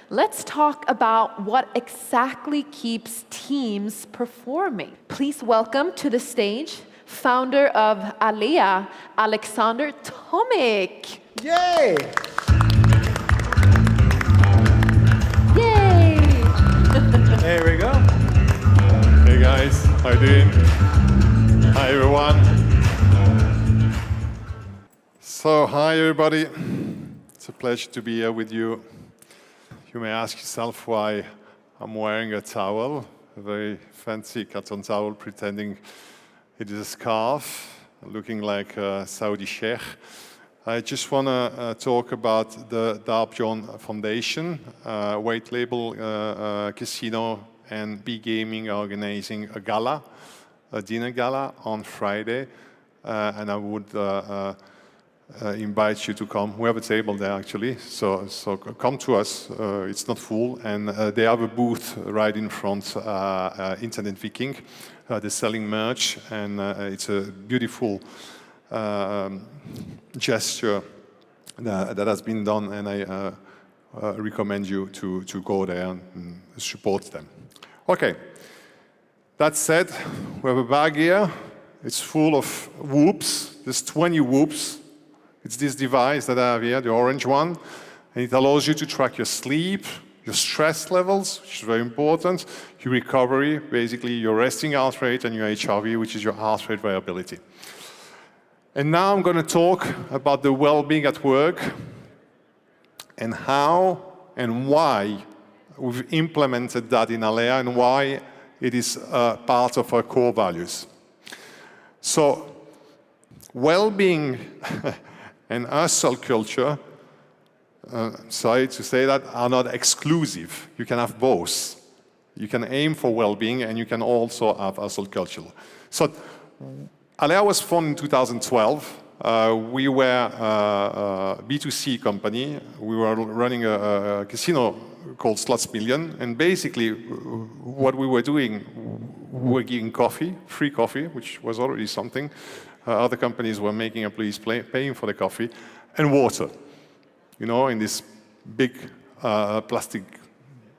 let's talk about what exactly keeps teams performing. Please welcome to the stage founder of ALEA, Alexandre Tomic. Yay! Yay! There we go. Hey guys, how you doing? Hi everyone. So, hi everybody. It's a pleasure to be here with you. You may ask yourself why I'm wearing a towel, a very fancy cotton towel, pretending it is a scarf, looking like a Saudi sheikh. I just want to talk about the Darb John Foundation, white label casino and B-Gaming organizing a gala, a dinner gala on Friday, and I would invite you to come. We have a table there actually, so come to us. It's not full, and they have a booth right in front, Internet Viking. They're selling merch, and it's a beautiful gesture that has been done, and I recommend you to go there and support them. Okay, that said, we have a bag here. It's full of whoops. There's 20 whoops. It's this device that I have here, the orange one, and it allows you to track your sleep, your stress levels, which is very important, your recovery, basically your resting heart rate, and your HRV, which is your heart rate variability. And now I'm going to talk about the well-being at work and how and why we've implemented that in ALEA and why it is part of our core values. So, well-being and hustle culture, sorry to say that, are not exclusive. You can have both. You can aim for well-being and you can also have hustle culture. So ALEA was formed in 2012. We were a B2C company. We were running a casino called Slots Million, and basically what we were doing, we were giving coffee, free coffee, which was already something. Other companies were making employees paying for the coffee, and water, you know, in these big plastic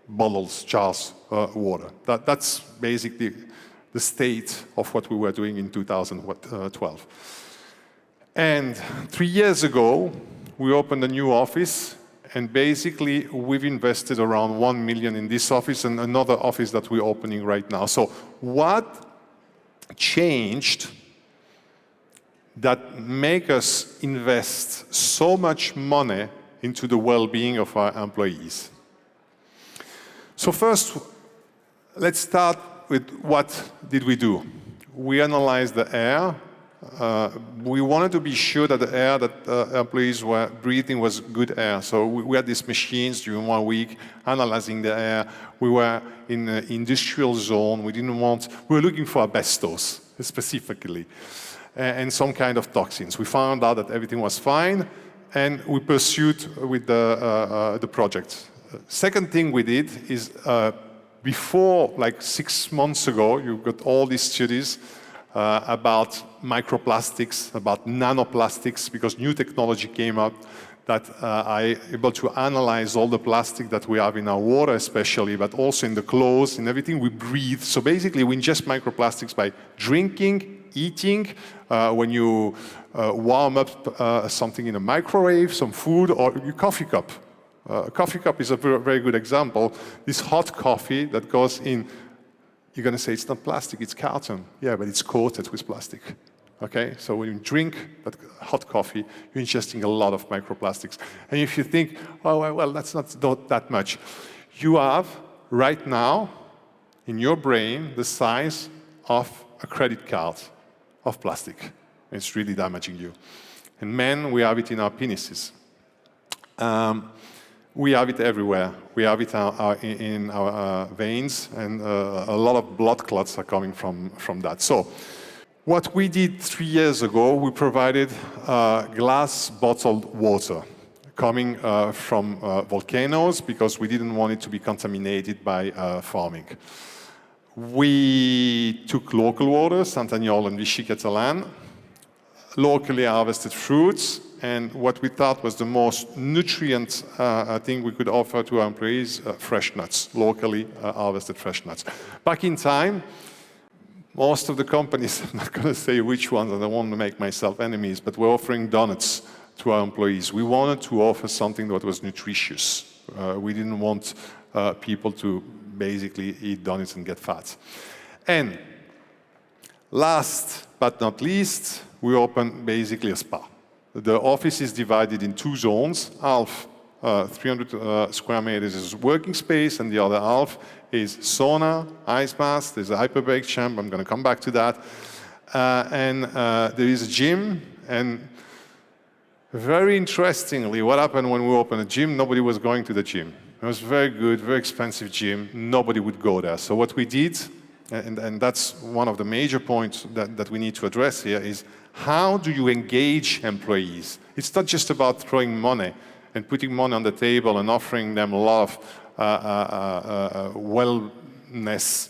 bottles, jars, water. That's basically the state of what we were doing in 2012. And 3 years ago, we opened a new office, and basically we've invested around 1 million in this office and another office that we're opening right now. So what changed that make us invest so much money into the well-being of our employees? So first, let's start with what did we do. We analyzed the air. We wanted to be sure that the air that employees were breathing was good air. So we had these machines during 1 week analyzing the air. We were in an industrial zone. We were looking for asbestos specifically, and some kind of toxins. We found out that everything was fine, and we pursued with the project. Second thing we did is, before, like 6 months ago, you got all these studies about microplastics, about nanoplastics, because new technology came up that are able to analyze all the plastic that we have in our water especially, but also in the clothes, in everything we breathe. So basically we ingest microplastics by drinking, eating, when you warm up something in a microwave, some food, or your coffee cup. A coffee cup is a very good example. This hot coffee that goes in, you're going to say it's not plastic, it's carton. Yeah, but it's coated with plastic. Okay, so when you drink that hot coffee, you're ingesting a lot of microplastics. And if you think, oh, well, that's not that much. You have, right now, in your brain, the size of a credit card of plastic. It's really damaging you. And men, we have it in our penises. We have it everywhere. We have it in our veins, and a lot of blood clots are coming from that. So what we did 3 years ago, we provided glass bottled water coming from volcanoes because we didn't want it to be contaminated by farming. We took local water, Sant'Agnolo and Vichy Catalan, locally harvested fruits, and what we thought was the most nutrient thing we could offer to our employees, fresh nuts, locally harvested fresh nuts. Back in time, most of the companies, I'm not going to say which ones, I don't want to make myself enemies, but we're offering donuts to our employees. We wanted to offer something that was nutritious. We didn't want people to basically eat donuts and get fat. And last but not least, we opened basically a spa. The office is divided in two zones. Half, 300 square meters is working space, and the other half is sauna, ice bath, there's a hyperbaric chamber, I'm going to come back to that. And there is a gym, and very interestingly, what happened when we opened a gym, nobody was going to the gym. It was very good, very expensive gym, nobody would go there. So what we did, and that's one of the major points that we need to address here, is how do you engage employees? It's not just about throwing money and putting money on the table and offering them a lot of wellness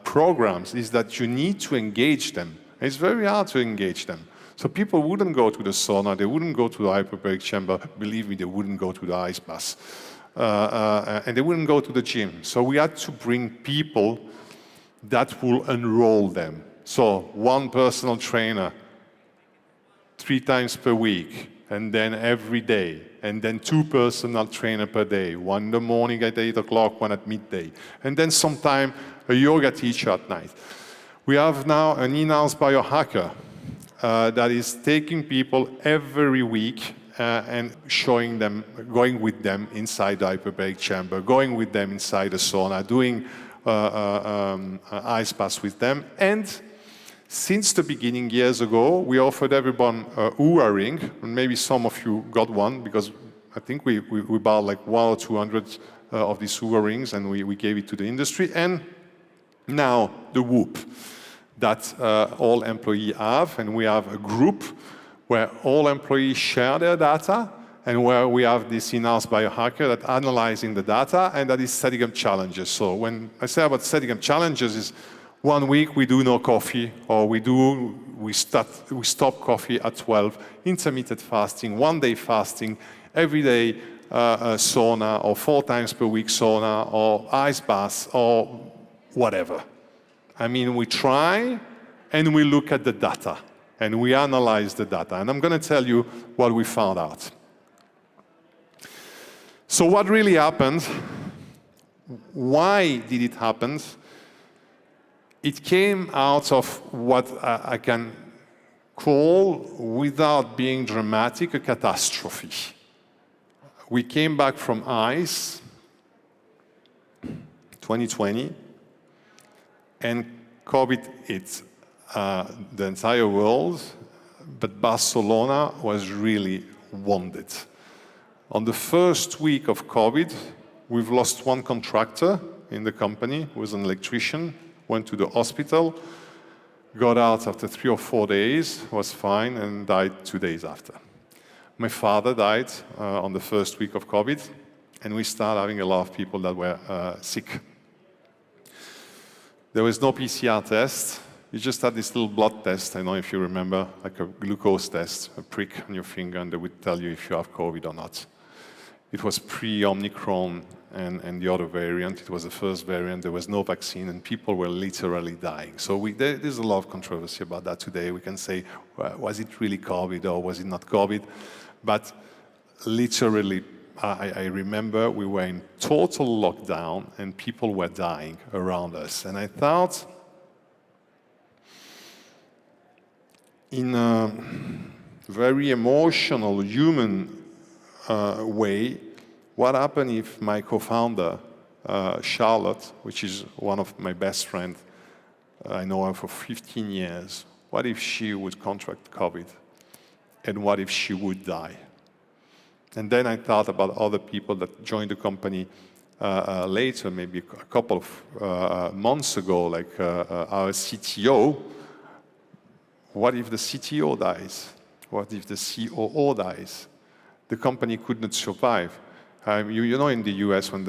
programs. Is that you need to engage them. It's very hard to engage them. So people wouldn't go to the sauna, they wouldn't go to the hyperbaric chamber, believe me, they wouldn't go to the ice bath. And they wouldn't go to the gym. So we had to bring people that will enroll them. So one personal trainer, 3 times per week, and then every day, and then 2 personal trainer per day, one in the morning at 8 o'clock, one at midday, and then sometime a yoga teacher at night. We have now an in-house biohacker that is taking people every week and showing them, going with them inside the hyperbaric chamber, going with them inside the sauna, doing ice baths with them. And since the beginning, years ago, we offered everyone a Oura ring, and maybe some of you got one, because I think we bought like 100 or 200 of these Oura rings, and we gave it to the industry. And now the Whoop that all employees have, and we have a group where all employees share their data, and where we have this in-house biohacker that analyzing the data and that is setting up challenges. So when I say about setting up challenges is 1 week we do no coffee, or we stop coffee at 12, intermittent fasting, 1 day fasting, every day sauna, or 4 times per week sauna, or ice baths, or whatever. I mean, we try and we look at the data and we analyze the data. And I'm going to tell you what we found out. So what really happened? Why did it happen? It came out of what I can call, without being dramatic, a catastrophe. We came back from ICE 2020, and COVID hit the entire world, but Barcelona was really wounded. On the first week of COVID, we've lost 1 contractor in the company, who was an electrician, went to the hospital, got out after 3 or 4 days, was fine, and died 2 days after. My father died on the first week of COVID, and we started having a lot of people that were sick. There was no PCR test. You just had this little blood test, I don't know if you remember, like a glucose test, a prick on your finger, and they would tell you if you have COVID or not. It was pre-Omicron and the other variant. It was the first variant. There was no vaccine, and people were literally dying. So there's a lot of controversy about that today. We can say, was it really COVID or was it not COVID? But literally, I remember we were in total lockdown and people were dying around us. And I thought, in a very emotional, human way, what happened if my co-founder, Charlotte, which is one of my best friends, I know her for 15 years, what if she would contract COVID? And what if she would die? And then I thought about other people that joined the company later, maybe a couple of months ago, like our CTO. What if the CTO dies? What if the COO dies? The company could not survive. You know, in the US, when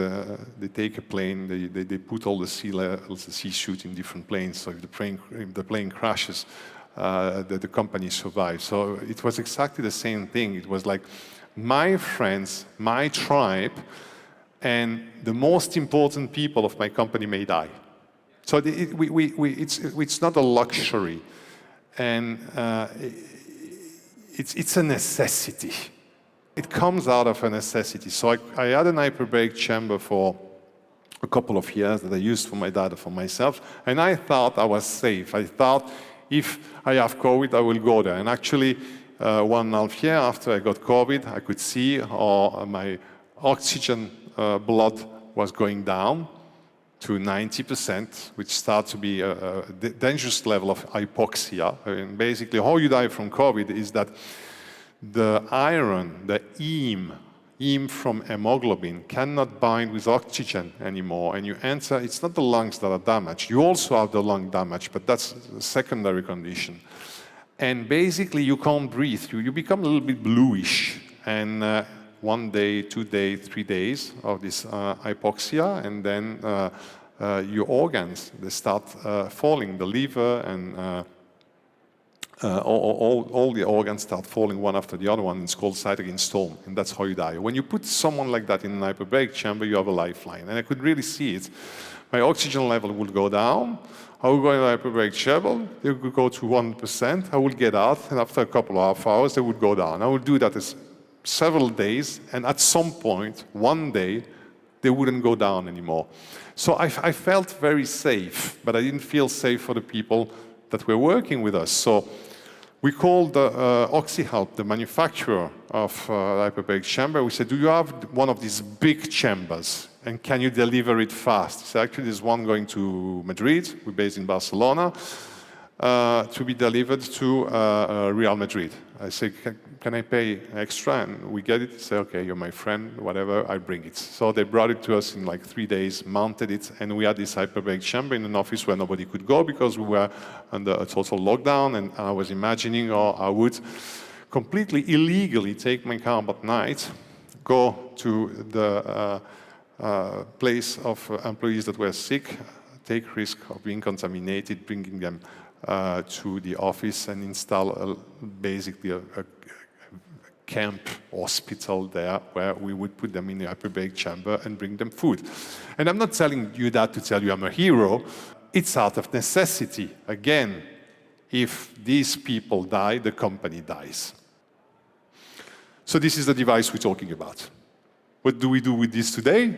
they take a plane, they put all the C-suite in different planes. So if the plane crashes, the company survived. So it was exactly the same thing. It was like my friends, my tribe, and the most important people of my company may die. So it's not a luxury, and it's a necessity. It comes out of a necessity. So I had an hyperbaric chamber for a couple of years that I used for my data for myself, and I thought I was safe. I thought if I have COVID, I will go there. And actually, 1.5 years after I got COVID, I could see how my oxygen blood was going down to 90%, which starts to be a dangerous level of hypoxia. And basically, how you die from COVID is that the iron, the heme from hemoglobin, cannot bind with oxygen anymore, and you enter, it's not the lungs that are damaged. You also have the lung damage, but that's a secondary condition. And basically, you can't breathe. You become a little bit bluish, and 1 day, 2 days, 3 days of this hypoxia, and then your organs, they start falling. The liver and all the organs start falling one after the other one. It's called cytokine storm, and that's how you die. When you put someone like that in an hyperbaric chamber, you have a lifeline. And I could really see it. My oxygen level would go down. I would go in a hyperbaric chamber. They would go to 1%. I would get out, and after a couple of half hours, they would go down. I would do that as several days, and at some point, one day, they wouldn't go down anymore. So I felt very safe, but I didn't feel safe for the people that were working with us. So we called OxyHelp, the manufacturer of hyperbaric chamber. We said, do you have one of these big chambers? And can you deliver it fast? So actually, there's one going to Madrid. We're based in Barcelona. To be delivered to Real Madrid. I say, can I pay extra? And we get it. Say, okay, you're my friend, whatever, I bring it. So they brought it to us in like 3 days, mounted it, and we had this hyperbaric chamber in an office where nobody could go because we were under a total lockdown, and I was imagining how I would completely illegally take my car at night, go to the place of employees that were sick, take risk of being contaminated, bringing them to the office and install basically a camp hospital there where we would put them in the hyperbaric chamber and bring them food. And I'm not telling you that to tell you I'm a hero. It's out of necessity. Again, if these people die, the company dies. So this is the device we're talking about. What do we do with this today?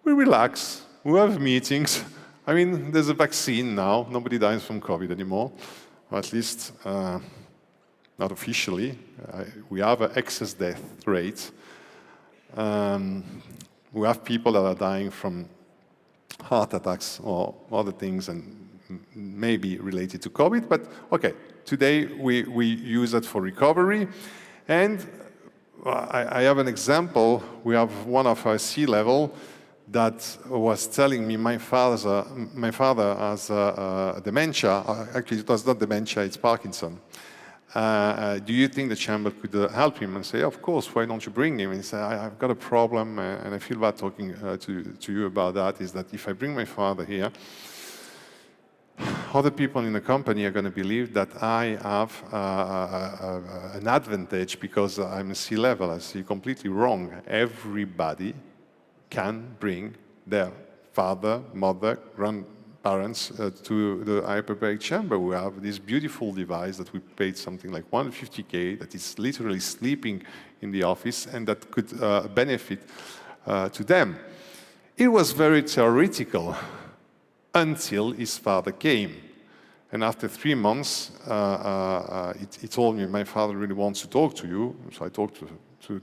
We relax, we have meetings. I mean, there's a vaccine now. Nobody dies from COVID anymore, or at least not officially. We have an excess death rate. We have people that are dying from heart attacks or other things, and maybe related to COVID. But okay, today we use it for recovery. And I have an example. We have one of our C-level that was telling me my father has dementia. Actually, it was not dementia, it's Parkinson. Do you think the chamber could help him? And say, of course, why don't you bring him? And he said, I've got a problem, and I feel bad talking to you about that, is that if I bring my father here, other people in the company are going to believe that I have an advantage because I'm a C-level. I see completely wrong. Everybody can bring their father, mother, grandparents to the hyperbaric chamber. We have this beautiful device that we paid something like 150K that is literally sleeping in the office and that could benefit to them. It was very theoretical until his father came. And after 3 months, he told me, my father really wants to talk to you. So I talked to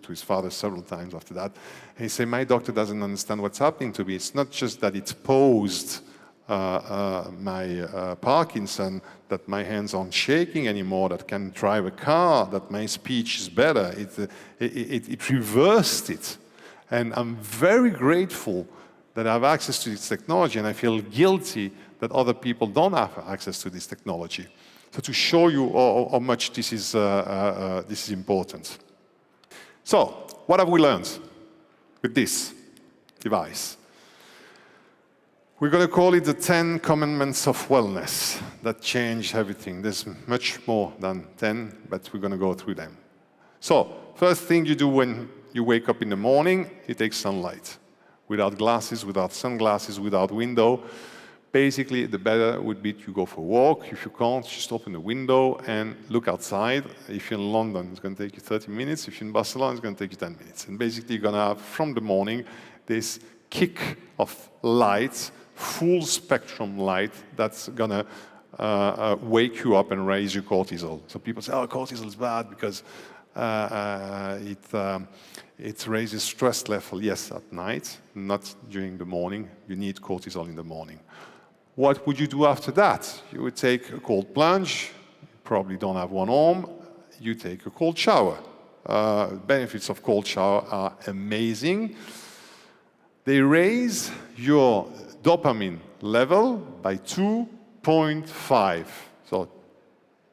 his father several times after that. And he said, my doctor doesn't understand what's happening to me. It's not just that it's posed my Parkinson, that my hands aren't shaking anymore, that can drive a car, that my speech is better. It reversed it. And I'm very grateful that I have access to this technology, and I feel guilty that other people don't have access to this technology. So to show you how much this is important. So, what have we learned with this device? We're going to call it the 10 Commandments of Wellness that change everything. There's much more than 10, but we're going to go through them. So, first thing you do when you wake up in the morning, you take sunlight. Without glasses, without sunglasses, without window. Basically, the better would be to go for a walk. If you can't, just open the window and look outside. If you're in London, it's going to take you 30 minutes. If you're in Barcelona, it's going to take you 10 minutes. And basically, you're going to have, from the morning, this kick of light, full spectrum light, that's going to wake you up and raise your cortisol. So people say, oh, cortisol is bad because it raises stress level. Yes, at night, not during the morning. You need cortisol in the morning. What would you do after that? You would take a cold plunge. You probably don't have one home. You take a cold shower. Benefits of cold shower are amazing. They raise your dopamine level by 2.5. So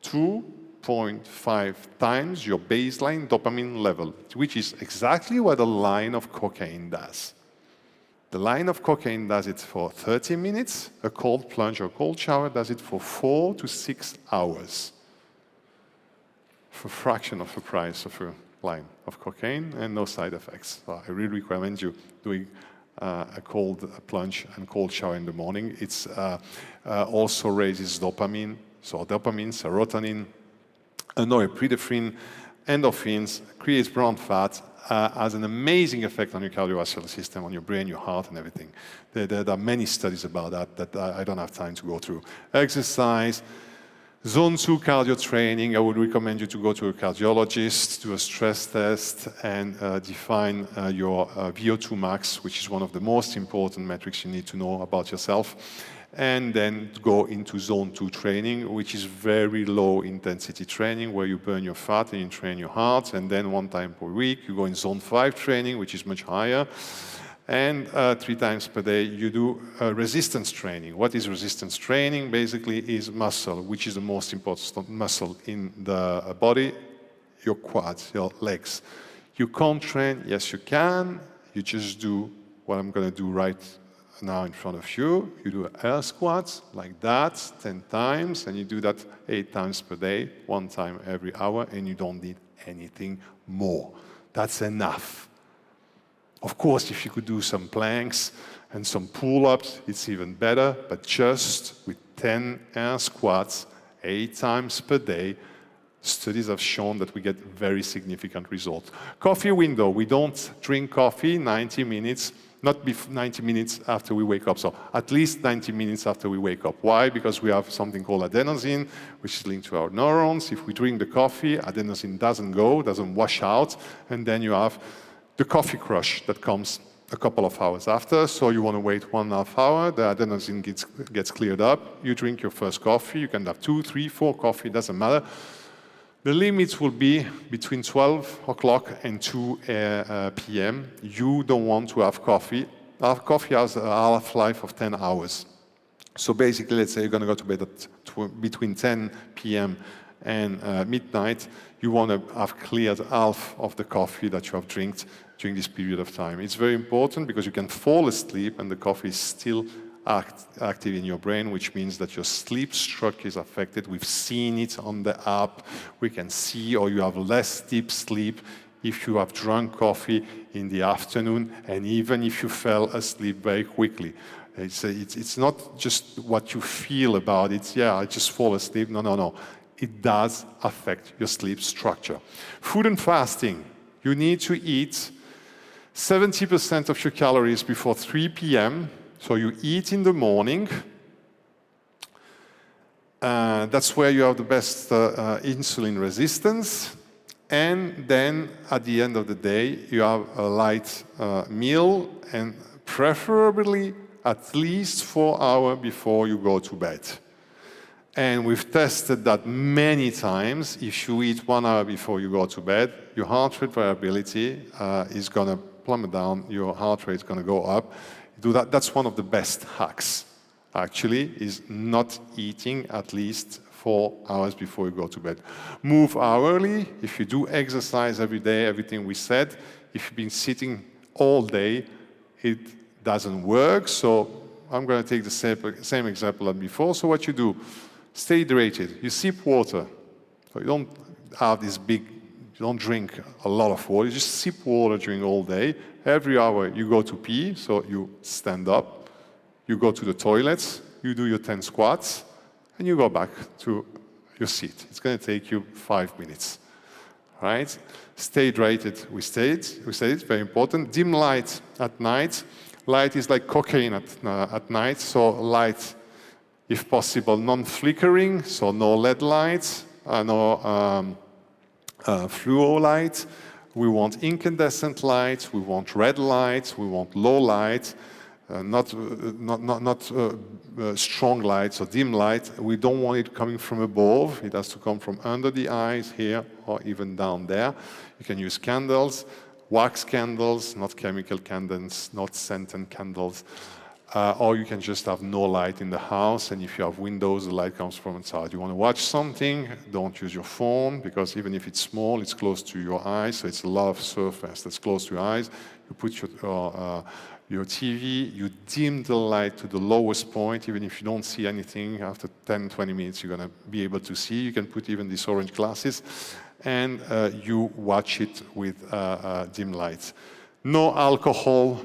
2.5 times your baseline dopamine level, which is exactly what a line of cocaine does. The line of cocaine does it for 30 minutes. A cold plunge or cold shower does it for 4 to 6 hours. For a fraction of the price of a line of cocaine and no side effects. So I really recommend you doing a cold plunge and cold shower in the morning. It also raises dopamine. So dopamine, serotonin, norepinephrine, endorphins, creates brown fat, has an amazing effect on your cardiovascular system, on your brain, your heart, and everything. There are many studies about that I don't have time to go through. Exercise, Zone 2 cardio training. I would recommend you to go to a cardiologist, do a stress test, and define your VO2 max, which is one of the most important metrics you need to know about yourself. And then go into Zone 2 training, which is very low intensity training, where you burn your fat and you train your heart. And then 1 time per week, you go in Zone 5 training, which is much higher. And 3 times per day, you do resistance training. What is resistance training? Basically is muscle, which is the most important muscle in the body, your quads, your legs. You can't train, yes you can, you just do what I'm going to do right now in front of you. You do air squats like that 10 times, and you do that 8 times per day, 1 time every hour, and you don't need anything more. That's enough. Of course, if you could do some planks and some pull-ups, it's even better, but just with 10 air squats 8 times per day, studies have shown that we get very significant results. Coffee window, we don't drink coffee 90 minutes, not 90 minutes after we wake up. So at least 90 minutes after we wake up. Why? Because we have something called adenosine, which is linked to our neurons. If we drink the coffee, adenosine doesn't wash out, and then you have the coffee crush that comes a couple of hours after. So you want to wait 1.5 hours, the adenosine gets cleared up, you drink your first coffee, you can have 2, 3, 4 coffee, doesn't matter. The limits will be between 12 o'clock and 2 p.m. You don't want to have coffee. Coffee has a half-life of 10 hours. So basically, let's say you're going to go to bed at between 10 p.m. and midnight. You want to have cleared half of the coffee that you have drank during this period of time. It's very important because you can fall asleep and the coffee is still active in your brain, which means that your sleep structure is affected. We've seen it on the app. We can see, or you have less deep sleep if you have drunk coffee in the afternoon, and even if you fell asleep very quickly. It's not just what you feel about it. Yeah, I just fall asleep. No. It does affect your sleep structure. Food and fasting. You need to eat 70% of your calories before 3 p.m., so you eat in the morning. That's where you have the best insulin resistance. And then at the end of the day, you have a light meal, and preferably at least 4 hours before you go to bed. And we've tested that many times. If you eat 1 hour before you go to bed, your heart rate variability is going to plummet down. Your heart rate is going to go up. Do that. That's one of the best hacks, actually, is not eating at least 4 hours before you go to bed. Move hourly. If you do exercise every day, everything we said, if you've been sitting all day, it doesn't work. So I'm going to take the same example as before. So what you do, stay hydrated. You sip water. So you don't have this big, you don't drink a lot of water. You just sip water during all day. Every hour you go to pee, so you stand up. You go to the toilets. You do your 10 squats. And you go back to your seat. It's going to take you 5 minutes. Right? Stay hydrated. We said it's very important. Dim light at night. Light is like cocaine at night. So light, if possible, non-flickering. So no LED lights, no fluo light. We want incandescent lights. We want red lights. We want low light. Not strong lights or dim light. We don't want it coming from above. It has to come from under the eyes here or even down there. You can use candles, wax candles, not chemical candles, not scented candles. Or you can just have no light in the house, and if you have windows, the light comes from inside. You want to watch something, don't use your phone, because even if it's small, it's close to your eyes, so it's a lot of surface that's close to your eyes. You put your TV, you dim the light to the lowest point, even if you don't see anything, after 10, 20 minutes, you're going to be able to see. You can put even these orange glasses, and you watch it with dim lights. No alcohol,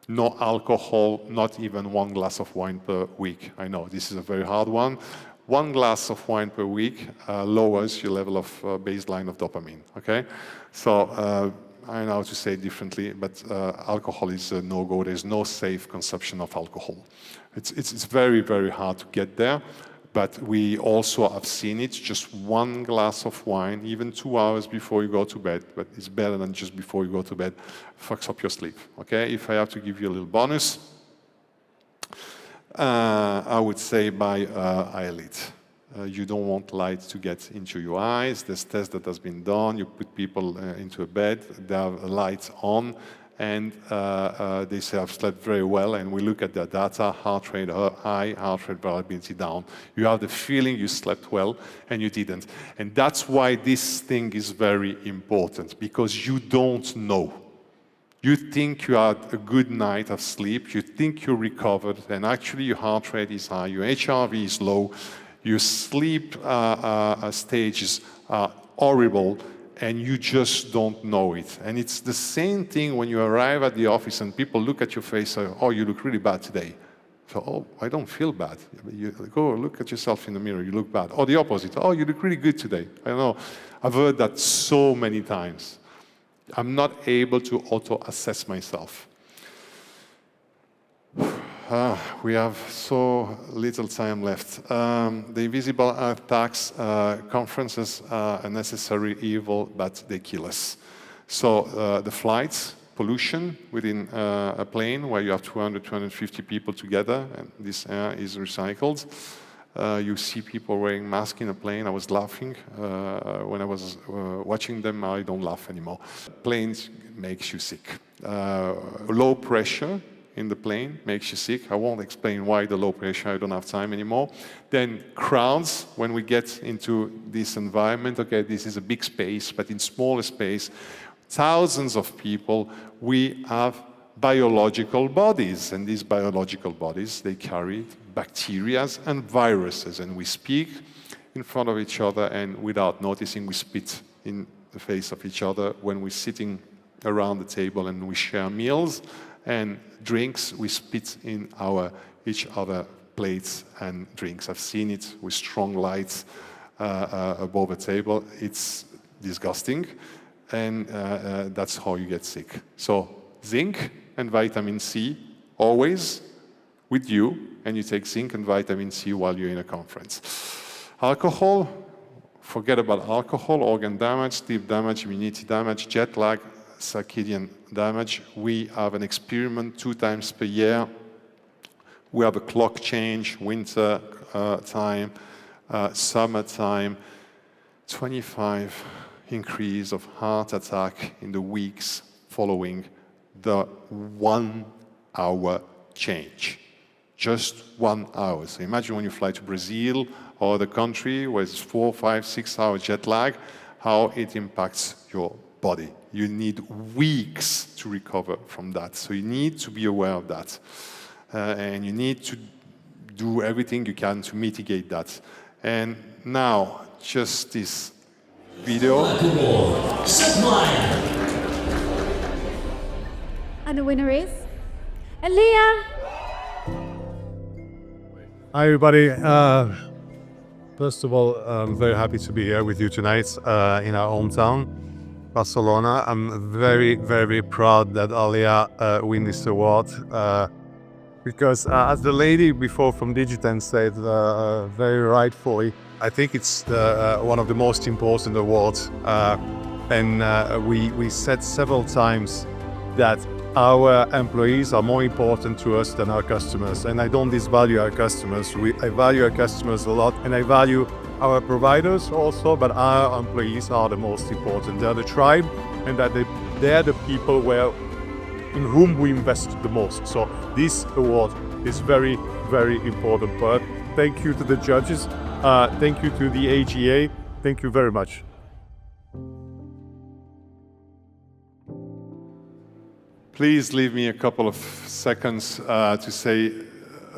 not even 1 glass of wine per week. I know, this is a very hard one. 1 glass of wine per week lowers your level of baseline of dopamine, okay? So, I know how to say it differently, but alcohol is a no-go. There's no safe consumption of alcohol. It's very, very hard to get there, but we also have seen it, just 1 glass of wine, even 2 hours before you go to bed, but it's better than just before you go to bed, fucks up your sleep, okay? If I have to give you a little bonus, I would say buy eyelid. You don't want light to get into your eyes. There's test that has been done. You put people into a bed, they have lights on, and they say I've slept very well, and we look at their data, heart rate high, heart rate variability down. You have the feeling you slept well, and you didn't. And that's why this thing is very important, because you don't know. You think you had a good night of sleep, you think you're recovered, and actually your heart rate is high, your HRV is low, your sleep stages are horrible, and you just don't know it. And it's the same thing when you arrive at the office and people look at your face and say, oh, you look really bad today. So, oh, I don't feel bad. You go look at yourself in the mirror, you look bad. Or the opposite, oh, you look really good today. I don't know. I've heard that so many times. I'm not able to auto-assess myself. We have so little time left. The Invisible Earth Tax conferences are a necessary evil, but they kill us. So the flights, pollution within a plane where you have 200, 250 people together, and this air is recycled. You see people wearing masks in a plane. I was laughing when I was watching them. I don't laugh anymore. Planes makes you sick. Low pressure in the plane makes you sick. I won't explain why the low pressure, I don't have time anymore. Then crowds, when we get into this environment, okay, this is a big space, but in smaller space, thousands of people, we have biological bodies, and these biological bodies, they carry bacteria and viruses, and we speak in front of each other, and without noticing, we spit in the face of each other when we're sitting around the table and we share meals and drinks, we spit in each other plates and drinks. I've seen it with strong lights above a table. It's disgusting, and that's how you get sick. So zinc and vitamin C always with you, and you take zinc and vitamin C while you're in a conference. Alcohol, forget about alcohol, organ damage, sleep damage, immunity damage, jet lag, circadian damage. We have an experiment 2 times per year. We have a clock change, winter time, summer time, 25 increase of heart attack in the weeks following the 1 hour change. Just 1 hour. So imagine when you fly to Brazil or the country where it's 4, 5, 6 hour jet lag, how it impacts your body. You need weeks to recover from that. So you need to be aware of that. and you need to do everything you can to mitigate that. And now, just this video. And the winner is ALEA. Hi, everybody. First of all, I'm very happy to be here with you tonight in our hometown, Barcelona. I'm very, very proud that ALEA win this award because, as the lady before from Digitan said very rightfully, I think it's one of the most important awards. And we said several times that our employees are more important to us than our customers. And I don't disvalue our customers. I value our customers a lot, and I value our providers also, but our employees are the most important. They're the tribe, and they're the people in whom we invest the most. So this award is very, very important. But thank you to the judges. Thank you to the AGA. Thank you very much. Please leave me a couple of seconds to say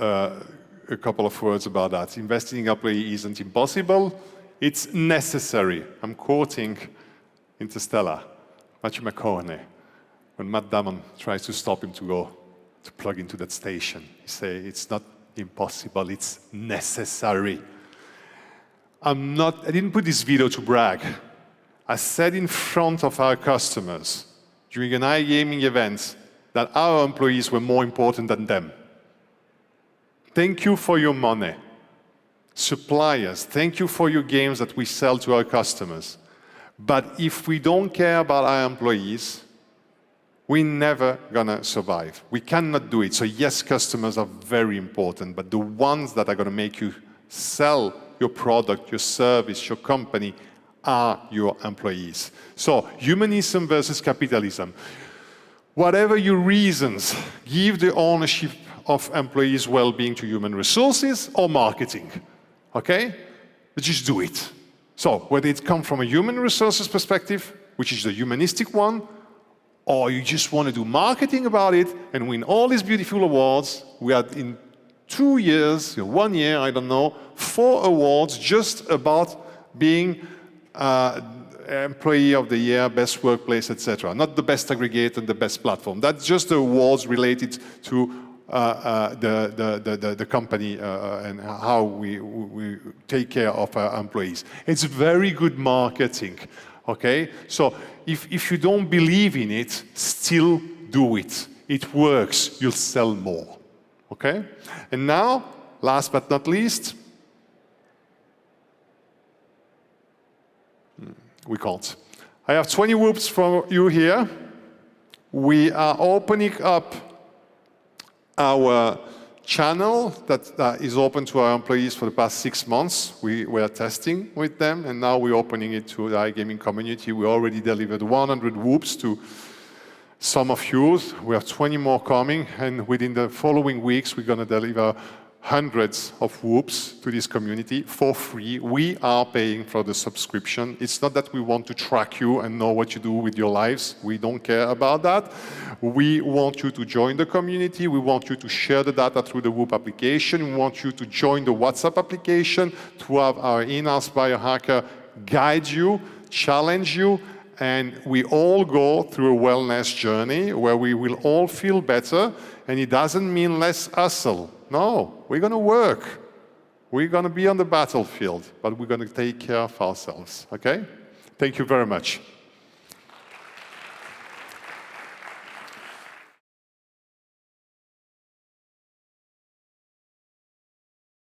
a couple of words about that. Investing in employee isn't impossible, it's necessary. I'm quoting Interstellar, Matthew McConaughey, when Matt Damon tries to stop him to plug into that station. He says, it's not impossible, it's necessary. I didn't put this video to brag. I said in front of our customers during an iGaming event that our employees were more important than them. Thank you for your money. Suppliers, thank you for your games that we sell to our customers. But if we don't care about our employees, we're never gonna survive. We cannot do it. So yes, customers are very important, but the ones that are gonna make you sell your product, your service, your company, are your employees. So humanism versus capitalism. Whatever your reasons, give the ownership of employees' well-being to human resources or marketing, okay? But just do it. So whether it comes from a human resources perspective, which is the humanistic one, or you just want to do marketing about it and win all these beautiful awards. We had in 2 years, 1 year, I don't know, 4 awards just about being Employee of the Year, Best Workplace, etc. Not the best aggregator and the best platform. That's just the awards related to the company and how we take care of our employees. It's very good marketing, okay? So if you don't believe in it, still do it. It works, you'll sell more, okay? And now, last but not least, we can't. I have 20 whoops for you here. We are opening up our channel that is open to our employees for the past 6 months. We were testing with them, and now we're opening it to the iGaming community. We already delivered 100 whoops to some of you. We have 20 more coming, and within the following weeks, we're going to deliver hundreds of whoops to this community for free. We are paying for the subscription. It's not that we want to track you and know what you do with your lives. We don't care about that. We want you to join the community. We want you to share the data through the Whoop application. We want you to join the WhatsApp application, to have our in-house biohacker guide you, challenge you, and we all go through a wellness journey where we will all feel better, and it doesn't mean less hustle. No, we're going to work. We're going to be on the battlefield, but we're going to take care of ourselves, okay? Thank you very much.